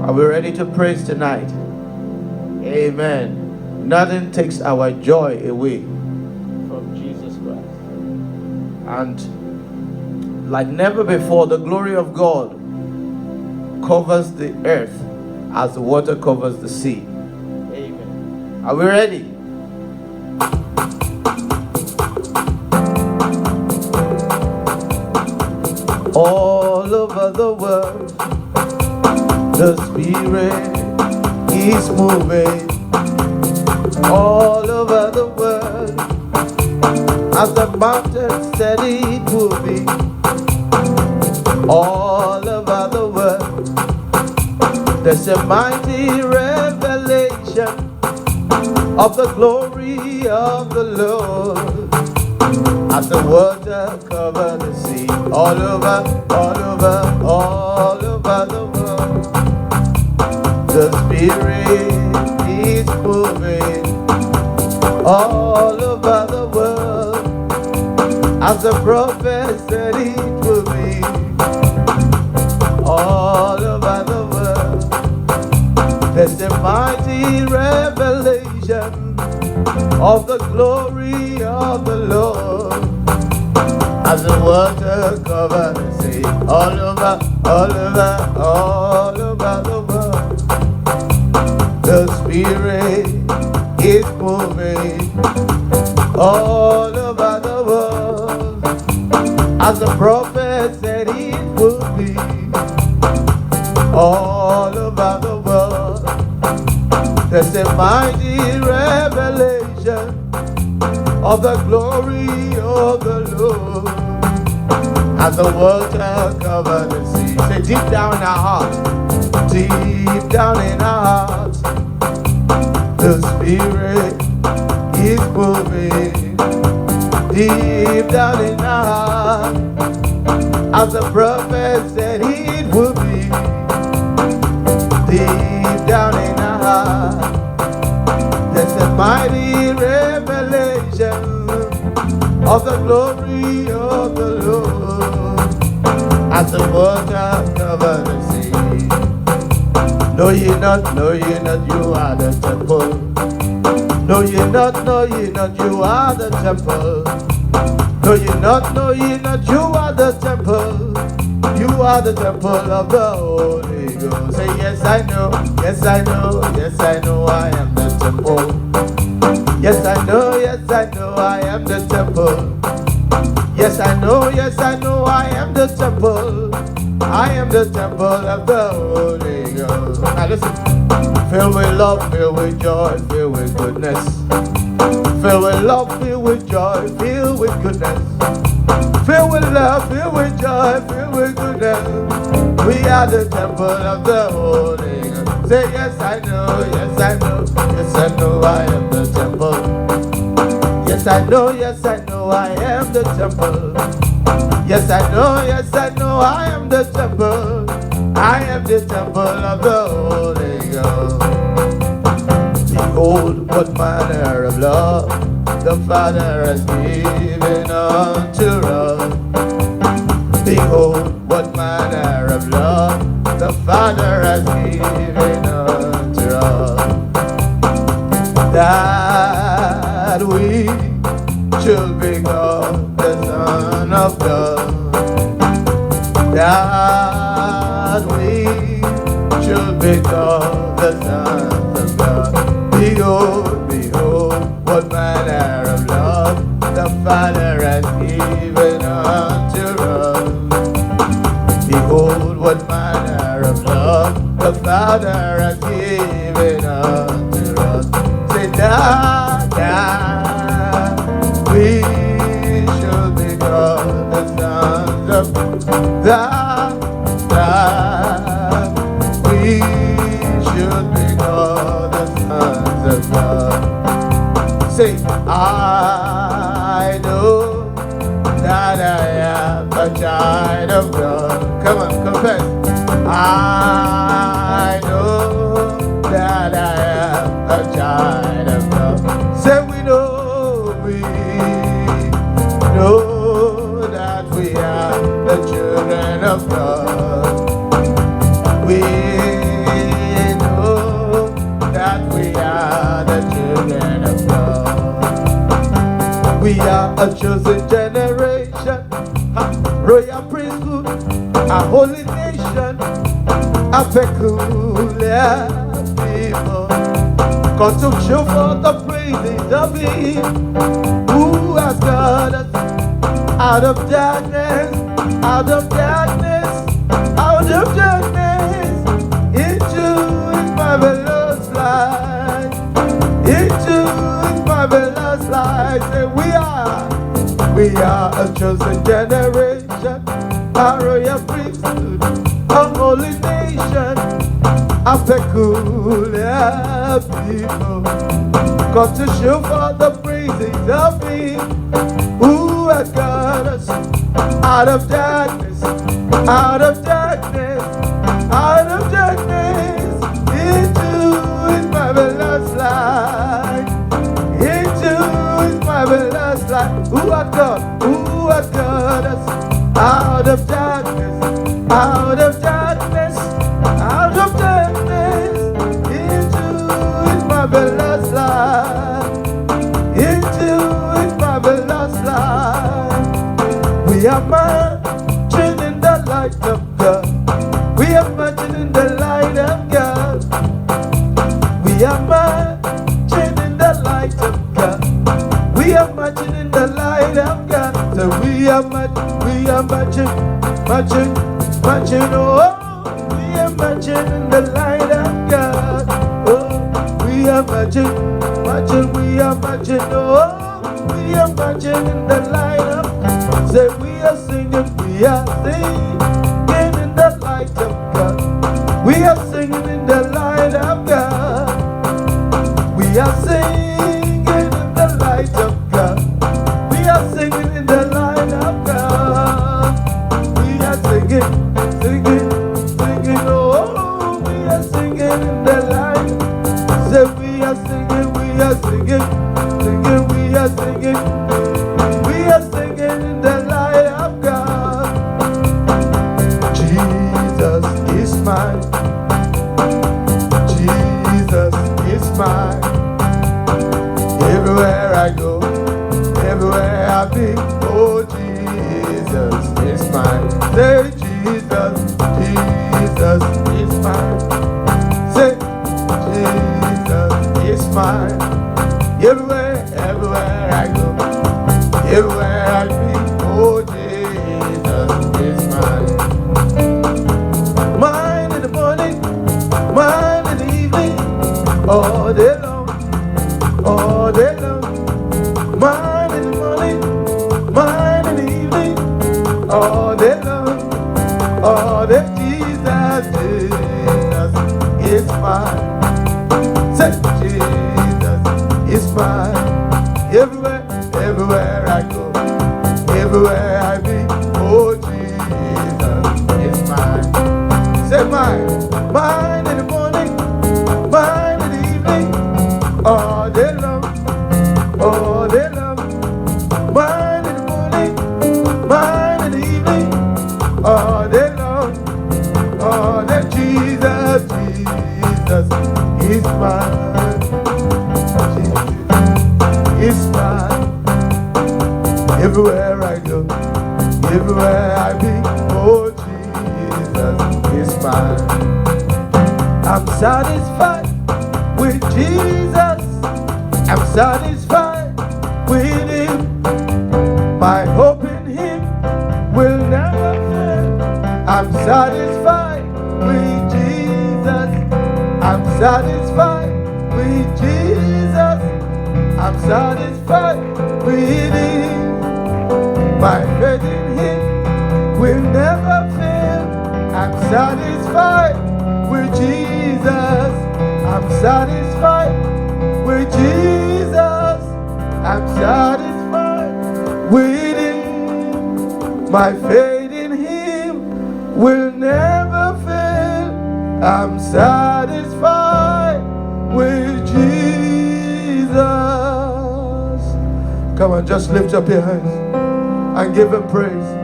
Are we ready to praise tonight? Amen. Nothing takes our joy away from Jesus Christ. And like never before, the glory of God covers the earth as the water covers the sea. Amen. Are we ready? All over the world, the Spirit is moving. All over the world, as the mountain said it would be. All over the world, there's a mighty revelation of the glory of the Lord. As the water covers the sea, all over the world, the Spirit is moving. All over the world, as the prophet said it would be. All over the world, there's a mighty revelation of the glory of the Lord. As the water covers the sea, all over the world, the Spirit is moving. All over the world, as the prophet said it would be. All over the world, there's a mighty revelation of the glory of the Lord. As the water covers the sea, say deep down in our hearts, deep down in our hearts, the Spirit is moving. Deep down in our hearts, as the prophet said it would be. Deep down in our hearts, there's a mighty revelation of the glory of the Lord. As the water covers the sea. Know ye not, you are the temple. Know ye not, you are the temple. Know ye not, you are the temple. You are the temple of the Holy Ghost. Say yes I know, I am the temple. Yes I know, I am the temple. Yes I know, I am the temple. I am the temple of the Holy Ghost. Now listen. Filled with love, filled with joy, filled with goodness. Filled with love, filled with joy, filled with goodness. Filled with love, filled with joy, filled with goodness. We are the temple of the Holy Ghost. Say yes I know, I am the temple. Yes I know, I am the temple. Yes I know, I am the temple. I am the temple of the Holy Ghost. Behold what manner of love the Father has given unto us. Behold what manner of love the Father has given unto us, that we should be called the Son of God, that we should be called the sons of God. Behold, what manner of love the Father has given unto us. Behold, what manner of love the Father has given unto us. Say that we should be called the sons of God. That we should be called the sons of God. Say, I know that I am a child of God. Come on, confess. I know that I am a child of God. Say, we know that we are the children of God. We a chosen generation, a royal priesthood, a holy nation, a peculiar people. God to show for the praises of Him who has got us out of darkness, out of darkness, out of darkness, into His marvelous light, into His marvelous light. Say we are a chosen generation, a royal priesthood, a holy nation, a peculiar people. Got to show for the praises of Him who has got us out of darkness, out of darkness, out of darkness, into His marvelous light, into His marvelous light. Who has got us out of darkness, out of darkness, out of darkness, into His marvelous light, into His marvelous light. We are marching in the light of God. We are marching in the light of God. We are marching in the light of God. We are marching in the light of God. So we are marching, marching, marching. Oh, we are marching in the light of God. Oh, we are marching, marching, we are marching. Oh, we are marching in the light of God. Say we are singing in the light of God. We are singing in the light of God. We are singing in the light of God. We are singing in the light of God. We are singing, singing, singing. Oh, we are singing in the light. Say we are singing, singing, we are singing. We are singing in the light of God. Jesus is mine. Jesus is mine. Everywhere I go, everywhere I be, oh, Jesus is mine. Say Jesus, Jesus is mine. Say Jesus is mine. Everywhere, everywhere I go, everywhere I be, oh, Jesus is mine. Mine in the morning, mine in the evening, all day long, all day long. Mine in the morning, mine in the evening, all day long, all day. Jesus, Jesus is mine. Say Jesus is mine. Everywhere, everywhere I go, everywhere I be, oh, Jesus is mine. Say mine, mine in the morning, mine in the evening, all day long, all day long. Mine in the morning, mine in the evening, all day long, all day. Jesus, Jesus is mine. Jesus is mine. Everywhere I go, everywhere I be, oh, Jesus is mine. I'm satisfied with Jesus. I'm satisfied with Him. My hope in Him will never fail. I'm satisfied with Jesus. I'm satisfied with Jesus. I'm satisfied with Him. My faith in Him will never fail. I'm satisfied with Jesus. I'm satisfied with Jesus. I'm satisfied with Him. My faith in Him will never fail. I'm satisfied with Jesus. Come on, just lift up your hands and give Him praise.